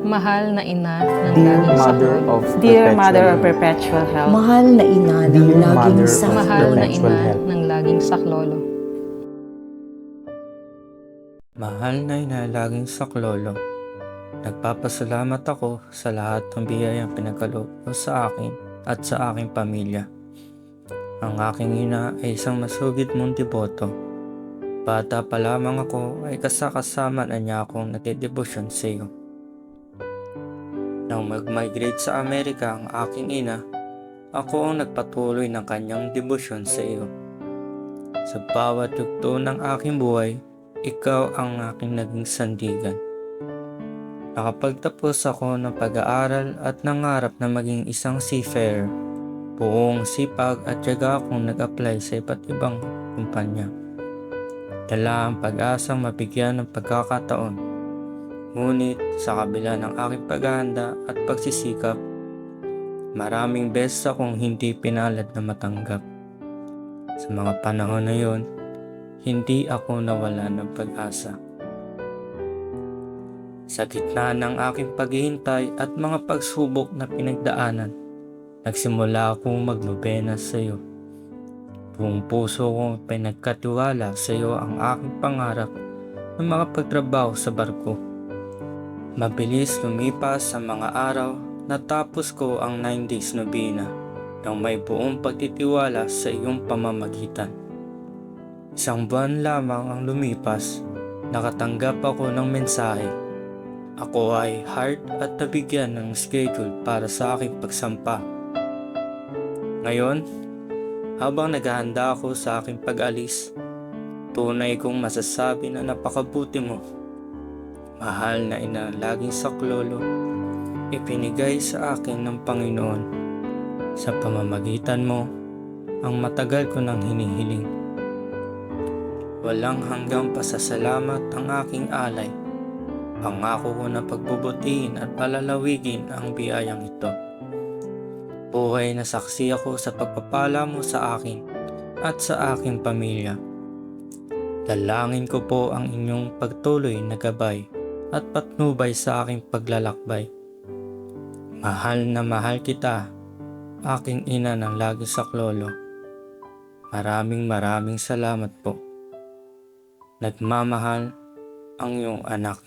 Mahal na ina ng Dear laging Mother saklolo. of Dear Mother of Perpetual Perpetual Help, Mahal na ina ng Dear laging Mother of saklolo. Mahal na Perpetual ina Help. ng laging saklolo. Mahal na ina laging saklolo, nagpapasalamat ako sa lahat ng biyayang pinagkaloob mo sa akin at sa aking pamilya. Ang aking ina ay isang masugid mong deboto. Bata pa lamang ako ay kasama na niya akong nagdedebosyon sa iyo. Nang mag-migrate sa Amerika ang aking ina, ako ang nagpatuloy ng kanyang debosyon sa iyo. Sa bawat yugto ng aking buhay, ikaw ang aking naging sandigan. Nakapagtapos ako ng pag-aaral at nangarap na maging isang seafarer. Buong sipag at tiyaga akong nag-apply sa iba't ibang kumpanya. Dala ang pag-asang mabigyan ng pagkakataon. Ngunit sa kabila ng aking paghahanda at pagsisikap, maraming beses akong hindi pinalad na matanggap. Sa mga panahon na yon, hindi ako nawala ng pag-asa. Sa gitna ng aking paghihintay at mga pagsubok na pinagdaanan, nagsimula akong magnobena sa iyo. Buong puso kong pinagkatiwala sa iyo ang aking pangarap na makapagtrabaho sa barko. Mabilis lumipas sa mga araw, natapos ko ang 9 days nobina nang may buong pagtitiwala sa iyong pamamagitan. Isang buwan lamang ang lumipas, nakatanggap ako ng mensahe. Ako ay hired at nabigyan ng schedule para sa aking pagsampa. Ngayon, habang naghahanda ako sa aking pag-alis, tunay kong masasabi na napakabuti mo. Mahal na ina laging saklolo, ipinigay sa akin ng Panginoon. Sa pamamagitan mo, ang matagal ko nang hinihiling. Walang hanggang pasasalamat ang aking alay. Pangako ko na pagbubutihin at palalawigin ang biyayang ito. Buhay na saksi ako sa pagpapala mo sa akin at sa aking pamilya. Dalangin ko po ang inyong pagtuloy na gabay at patnubay sa aking paglalakbay. Mahal na mahal kita, aking ina ng laging saklolo. Maraming salamat po. Nagmamahal ang iyong anak.